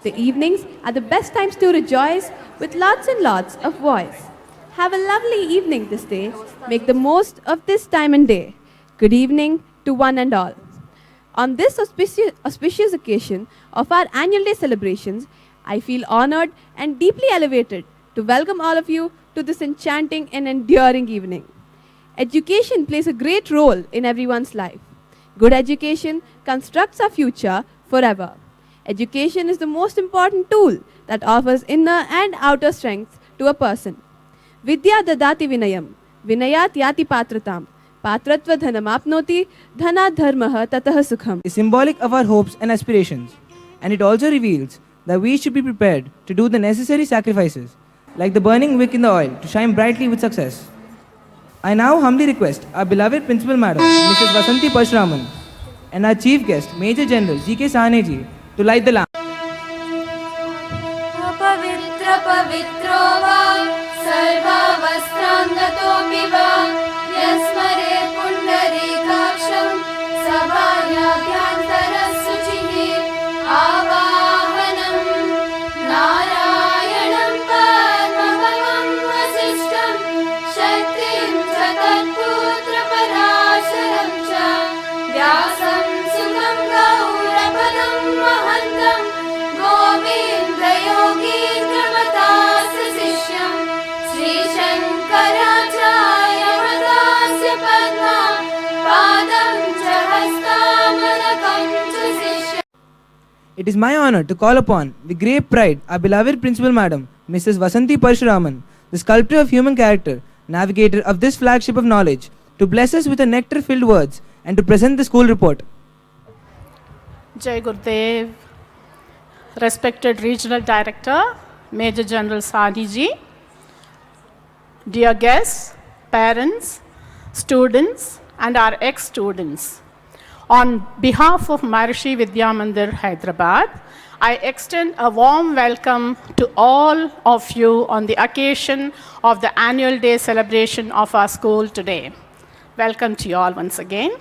The evenings are the best times to rejoice with lots and lots of voice. Have a lovely evening this day. Make the most of this time and day. Good evening to one and all. On this auspicious occasion of our annual day celebrations, I feel honored and deeply elevated to welcome all of you to this enchanting and enduring evening. Education plays a great role in everyone's life. Good education constructs our future forever. Education is the most important tool that offers inner and outer strength to a person. Vidya dadati vinayam, vinayat yati patratam, patratva dhanamapnoti, dhana dharmah tatah sukham. Is symbolic of our hopes and aspirations, and it also reveals that we should be prepared to do the necessary sacrifices, like the burning wick in the oil, to shine brightly with success. I now humbly request our beloved Principal Madam, Mrs. Vasanti Parshuraman, and our Chief Guest, Major General G.K. Sahneji, to light the lamp. Pavitra pavitro va, sarva vastrangatopi va, yasmare pundarikaksham, sabhayabhyantara suchihi, avahanam, narayanam padmabhavam vasishtam, shaktim cha tatputra parasharam cha, vyasam sukam gaurapadam mahantam, govinda yogindra matasa sishyam, Sri Shankaracharya madasya padma, padam cha hastamanakam cha sishyam. It is my honor to call upon with great pride our beloved Principal Madam, Mrs. Vasanti Parshuraman, the sculptor of human character, navigator of this flagship of knowledge, to bless us with her nectar-filled words and to present the school report. Jai Gurudev, respected Regional Director, Major General Sahneji, dear guests, parents, students, and our ex-students. On behalf of Maharishi Vidya Mandir, Hyderabad, I extend a warm welcome to all of you on the occasion of the annual day celebration of our school today. Welcome to you all once again.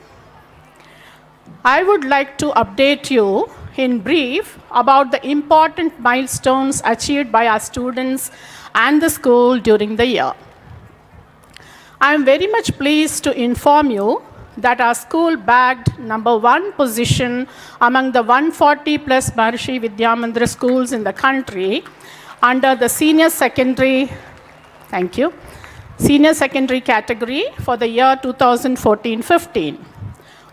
I would like to update you in brief about the important milestones achieved by our students and the school during the year. I am very much pleased to inform you that our school bagged #1 position among the 140 plus Maharishi Vidya Mandir schools in the country under the senior secondary category for the year 2014-15.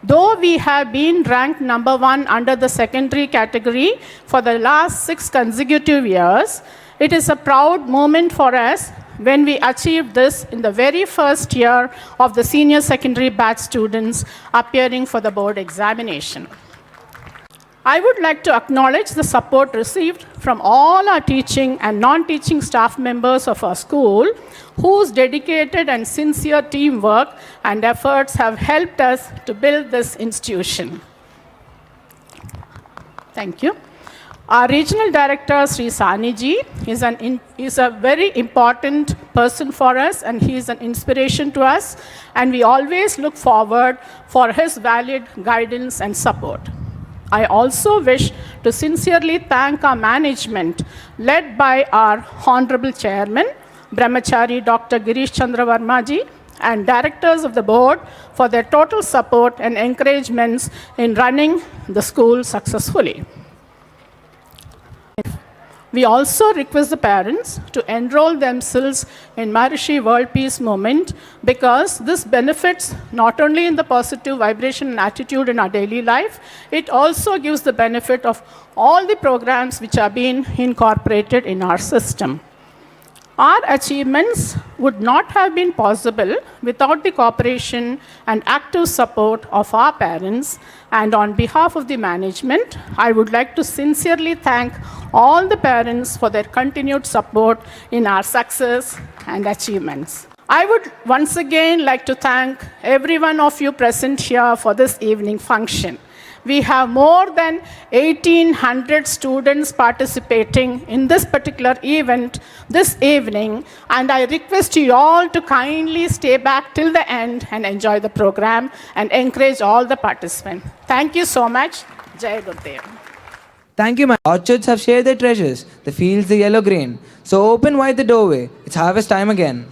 Though we have been ranked #1 under the secondary category for the last 6 consecutive years, it is a proud moment for us when we achieved this in the very first year of the senior secondary batch students appearing for the board examination. I would like to acknowledge the support received from all our teaching and non-teaching staff members of our school, whose dedicated and sincere teamwork and efforts have helped us to build this institution. Thank you. Our Regional Director, Sri Sahneji, is a very important person for us, and he is an inspiration to us, and we always look forward for his valued guidance and support. I also wish to sincerely thank our management, led by our Honorable Chairman, Brahmachari Dr. Girish Chandra Verma ji, and directors of the board for their total support and encouragements in running the school successfully. We also request the parents to enroll themselves in Maharishi World Peace Movement, because this benefits not only in the positive vibration and attitude in our daily life, it also gives the benefit of all the programs which are being incorporated in our system. Our achievements would not have been possible without the cooperation and active support of our parents, and on behalf of the management, I would like to sincerely thank all the parents for their continued support in our success and achievements. I would once again like to thank every one of you present here for this evening function. We have more than 1,800 students participating in this particular event this evening, and I request you all to kindly stay back till the end and enjoy the program and encourage all the participants. Thank you so much. Jai Gurudev. Thank you, my orchards have shared their treasures, the fields, the yellow grain. So open wide the doorway, it's harvest time again.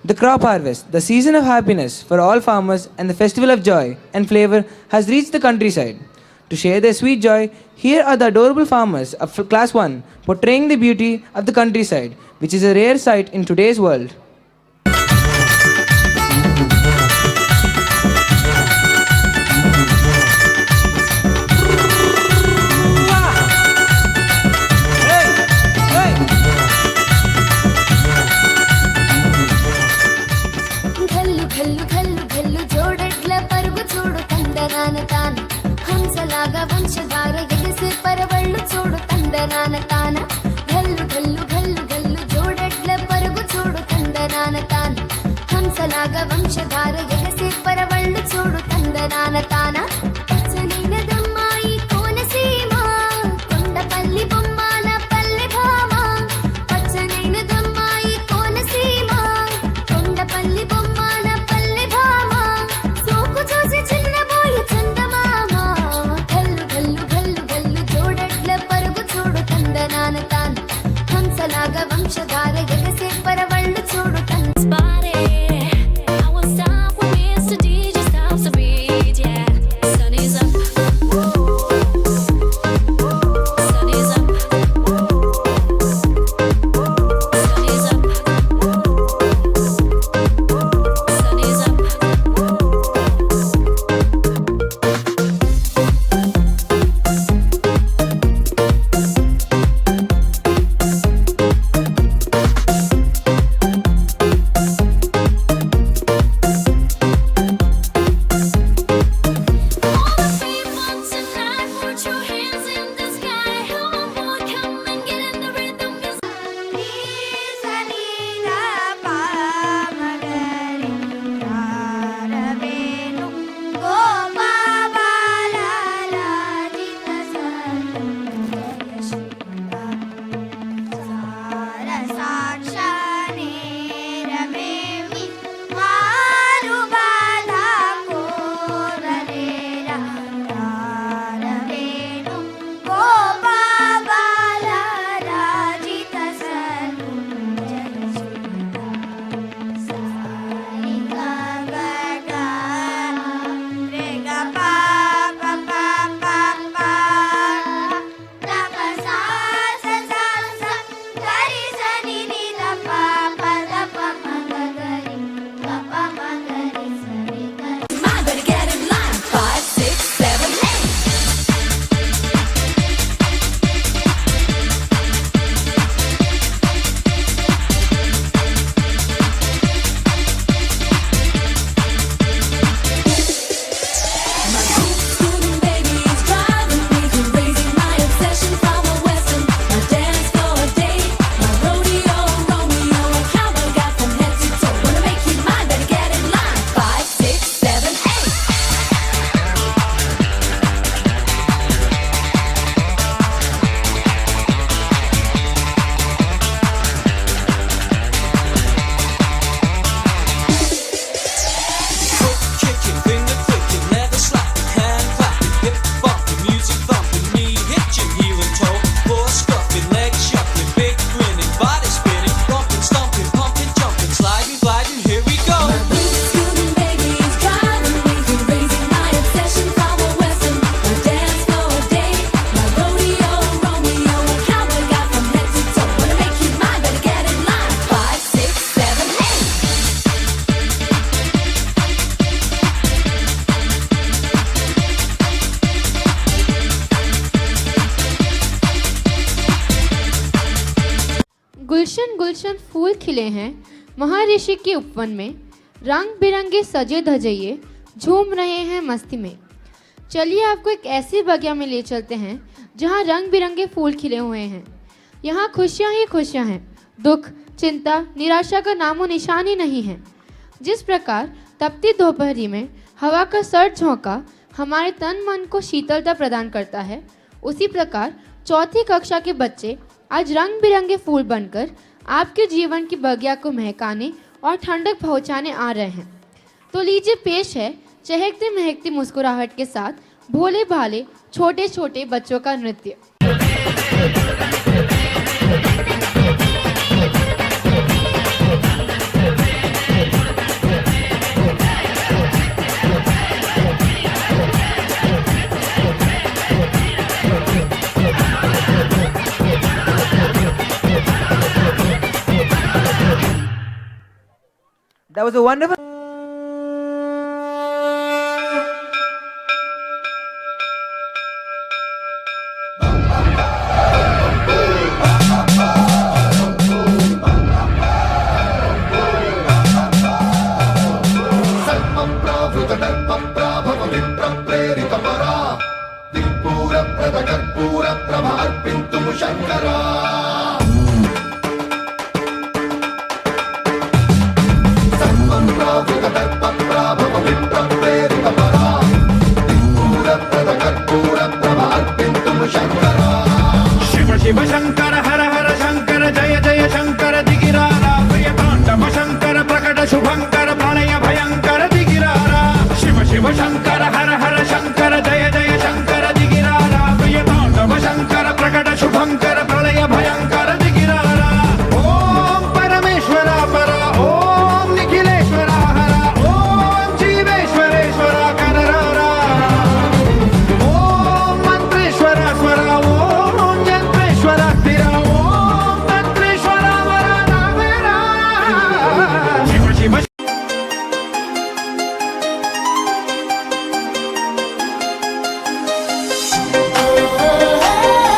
The crop harvest, the season of happiness for all farmers and the festival of joy and flavor has reached the countryside. To share their sweet joy, here are the adorable farmers of Class 1 portraying the beauty of the countryside, which is a rare sight in today's world. ఘల్లు ఘల్లు ఘల్లు ఘల్లు జోడెడ్ల పరుగు చూడు తందనాన తాన హంసలాగా వంశధార ఎగిసి పరవళ్ళు చూడు తందనాన తాన ఘల్లు ఘల్లు ఘల్లు ఘల్లు జోడెడ్ల పరుగు చూడు తందనాన తాన హంసలాగా వంశధార ఎగిసి పరవళ్ళు చూడు తందనాన తాన పచ్చనైనదమ్మాయి కోనసీమ కొండపల్లి బొమ్మాల పల్లె భామ పచ్చనైనదమ్మాయి కోనసీమ కొండపల్లి బొమ్మాల పల్లె భామ సోకు చూసి చిన్నబోయి చందమామ గల్లు గల్లు గల్లు గల్లు జోడెడ్ల పరుగు చూడు తందనాన తాన హంసలాగా వంశధార ఎగసే పరవళ్ళు చూడు गुलशन गुलशन फूल खिले हैं महर्षि के उपवन में, रंग बिरंगे सजे धजे ये झूम रहे हैं मस्ती में। चलिए आपको एक ऐसी बगिया में ले चलते हैं जहाँ रंग बिरंगे फूल खिले हुए हैं। यहाँ खुशियाँ ही खुशियाँ हैं, दुख चिंता निराशा का नामो निशान ही नहीं है। जिस प्रकार तपती दोपहरी में हवा का सर्द झोंका हमारे तन मन को शीतलता प्रदान करता है, उसी प्रकार चौथी कक्षा के बच्चे आज रंग बिरंगे फूल बनकर आपके जीवन की बगिया को महकाने और ठंडक पहुंचाने आ रहे हैं। तो लीजिए पेश है चहकती महकती मुस्कुराहट के साथ भोले भाले छोटे छोटे बच्चों का नृत्य। That was a wonderful. Shiv Shiv Shankar हर हर शंकर जय जय शंकर दिगिरारा प्रियतांडव शंकर प्रकट शुभंकर प्रलय भयंकर दिगिरारा शिव शिव शंकर हर हर शंकर जय जय शंकर दिगिरारा प्रियतांडव शंकर प्रकट शुभंकर प्रलय भयंकर दिगिरारा ओम परमेश्वरा परा ओम निखिलेश्वरा हरा ओम जीवेश्वरेश्वरा कररारा ओम मंत्रेश्वरा स्वरा ओम यंत्रेश्वरा स्थिरा ओम तंत्रेश्वरा वरा नामेरा Shiv Shiv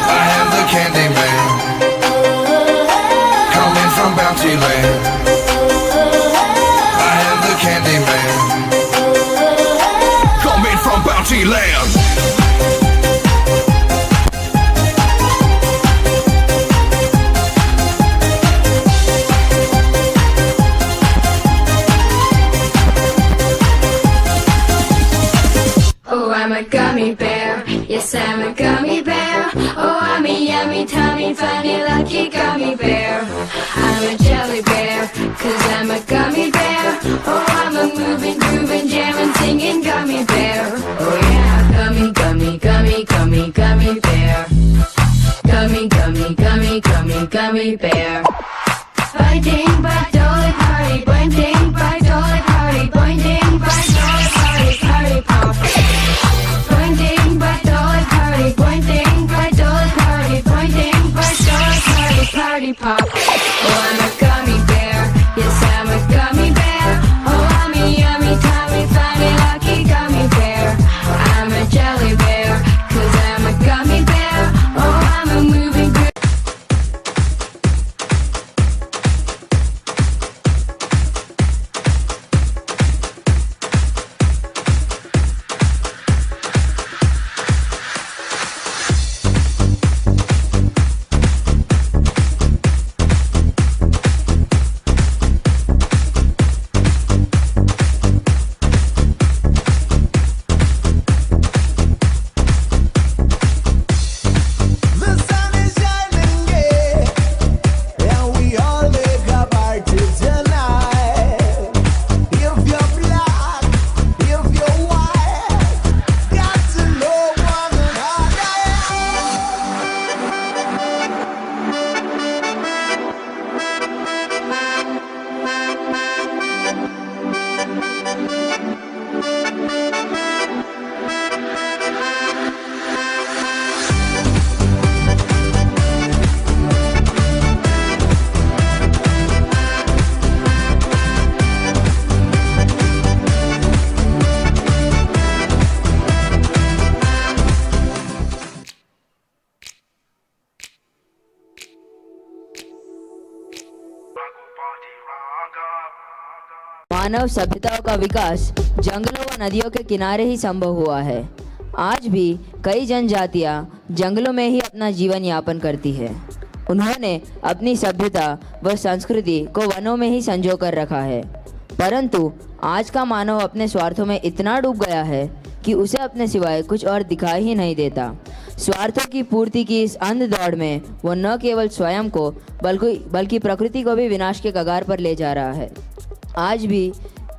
I am the candy man, coming from Bounty Land. I am the candy man, coming from Bounty Land. Oh, I'm a gummy bear. Yes, I'm a gummy bear. Oh, I'm a yummy, tummy, funny, lucky gummy bear. I'm a jelly bear, cause I'm a gummy bear. Oh, I'm a moving, grooving, jamming, singing gummy bear. Oh, yeah, gummy, gummy, gummy, gummy, gummy bear. Gummy, gummy, gummy, gummy, gummy bear. Biting by dolly party, pointing by dolly party, pointing by dolly party, party pop. Pointing by dolly party, pointing by dolly party, pointing by dolly party, party pop. Oh, I'm a gummy bear, yes I'm a gummy bear. Oh, I'm a yummy, tummy, funny, lucky gummy bear. I'm a jelly bear, cause I'm a gummy bear. Oh, I'm a moving group. The sun is shining, yeah, and we all make a party tonight. If you're black, if you're white, got to know one another. मानव सभ्यताओं का विकास जंगलों व नदियों के किनारे ही संभव हुआ है। आज भी कई जनजातियां जंगलों में ही अपना जीवन यापन करती है। उन्होंने अपनी सभ्यता व संस्कृति को वनों में ही संजो कर रखा है। परंतु आज का मानव अपने स्वार्थों में इतना डूब गया है कि उसे अपने सिवाय कुछ और दिखाई ही नहीं देता। स्वार्थों की पूर्ति की इस अंध दौड़ में वो न केवल स्वयं को बल्कि प्रकृति को भी विनाश के कगार पर ले जा रहा है। आज भी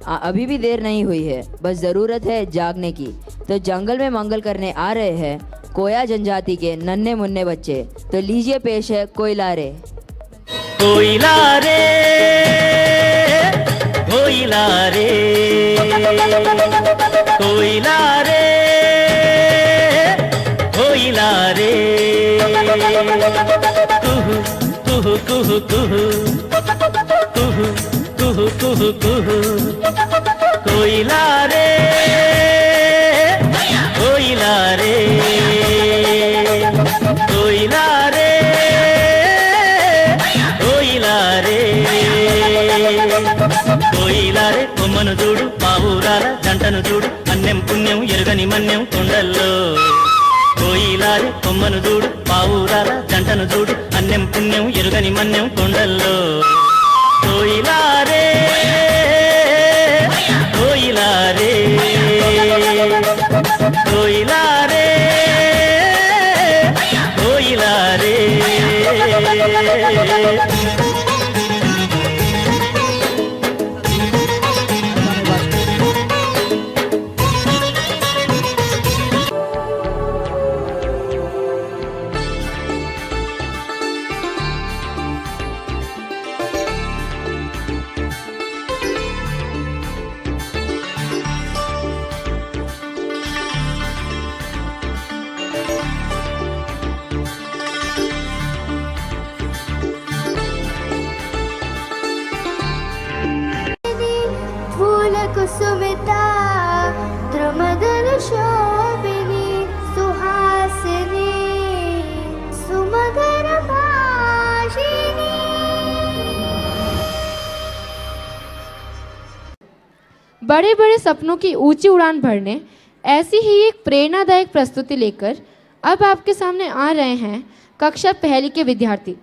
अभी भी देर नहीं हुई है, बस ज़रूरत है जागने की। तो जंगल में मंगल करने आ रहे हैं कोया जनजाति के नन्हे मुन्ने बच्चे। तो लीजिए पेश है कोयला रे। कोयला रे, कोयला रे, कोयला रे, कोयला रे, कुहू कुहू कुहू कुहू कुहू कुहू कुहू कुहू, कोयला रे, कोयला रे, कोयला रे, कोयला रे, కోయిలా రే కొమ్మను చూడు పావురాల జంటను చూడు అన్నం పుణ్యం ఎరుగని మన్యం కొండల్లో. కోయిలా రే కొమ్మను చూడు పావురాల జంటను చూడు అన్నం పుణ్యం ఎరుగని మన్యం కొండల్లో. కోయిలా రే, కోయిలా రే, కోయిలా రే, కోయిలా రే. फूल कुसुमिता द्रुमदल शोभिनी सुहासिनी सुमधुर भाषिनी. बड़े बड़े सपनों की ऊंची उड़ान भरने ऐसी ही एक प्रेरणादायक प्रस्तुति लेकर अब आपके सामने आ रहे हैं कक्षा पहली के विद्यार्थी.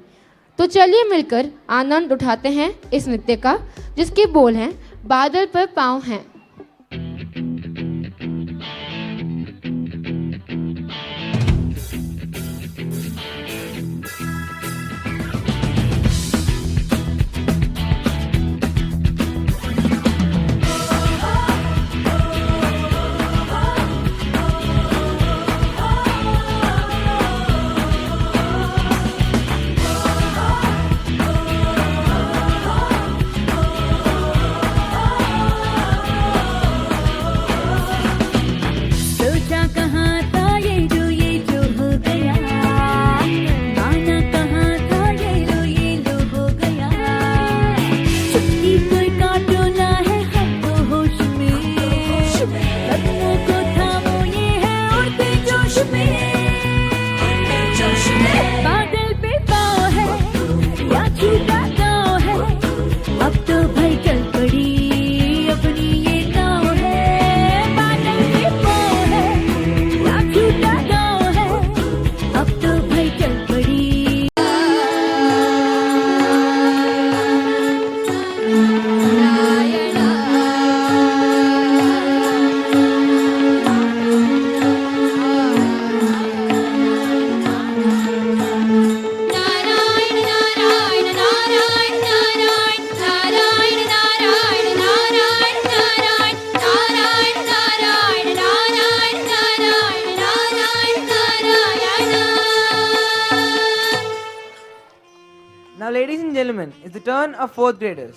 तो चलिए मिलकर आनंद उठाते हैं इस नृत्य का, जिसके बोल हैं बादल पर पाँव हैं. बादल पे पाँव है या छूटा गाँव है, अब तो भाई चल पड़ी अपनी ये नाव है. बादल पे पाँव है या छूटा गाँव है, अब तो भाई चल पड़ी. Now, ladies and gentlemen, it's the turn of 4th graders.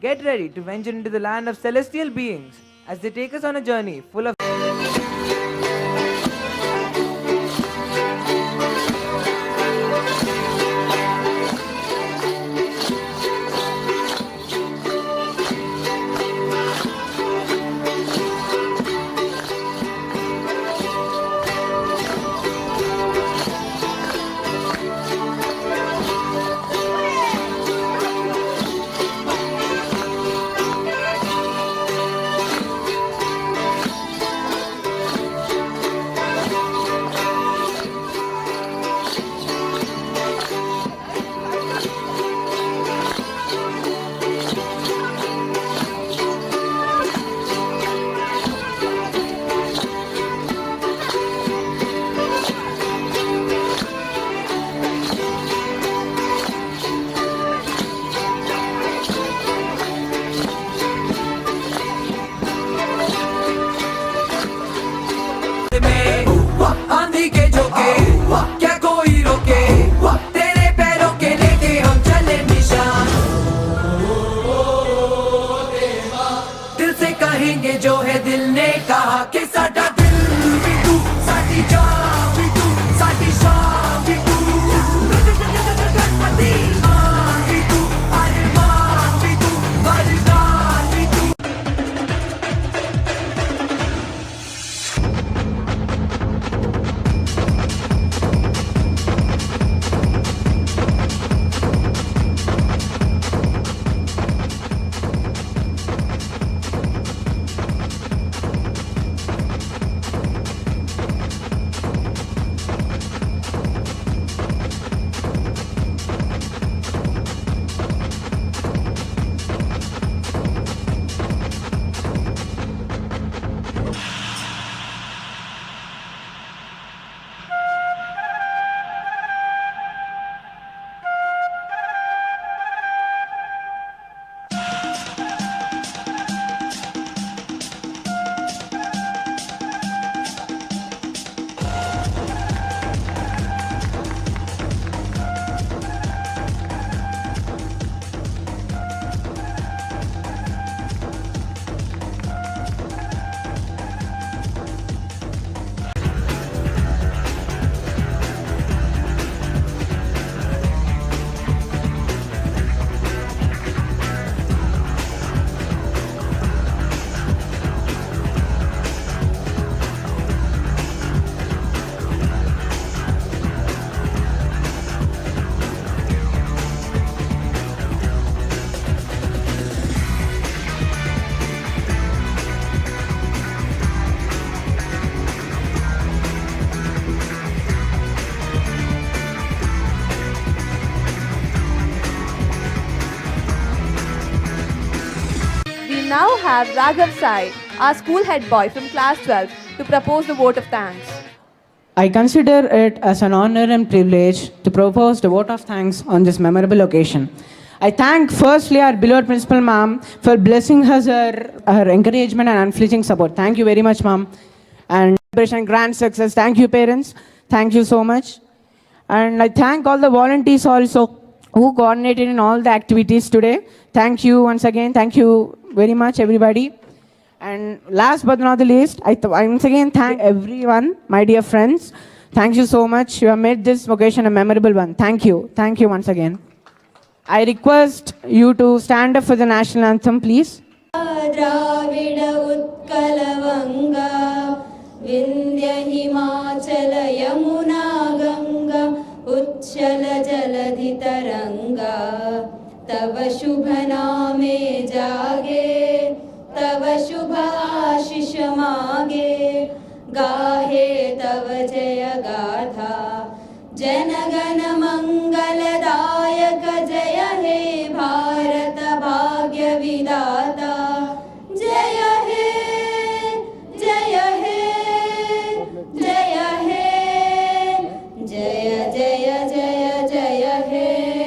Get ready to venture into the land of celestial beings as they take us on a journey full of have Raghav Sai, our school head boy from class 12, to propose the vote of thanks. I consider it as an honor and privilege to propose the vote of thanks on this memorable occasion. I thank firstly our beloved principal ma'am for blessing us her encouragement and unflinching support. Thank you very much, ma'am. And celebration grand success. Thank you, parents. Thank you so much. And I thank all the volunteers also who coordinated in all the activities today. Thank you once again. Thank you very much, everybody. And last but not the least, I once again thank everyone, my dear friends. Thank you so much. You have made this occasion a memorable one. Thank you. Thank you once again. I request you to stand up for the national anthem, please. Dravid Utkal वंगा विंध्य हिमाचल यमुना गंगा उच्छल जलधि तरंगा तव शुभ नामे जागे तव शुभ आशीष मागे गाहे तव जय गाथा जनगण मंगलदायक जय हे भारत भाग्य विधाता जय हे जय हे जय हे जय जय जय जय हे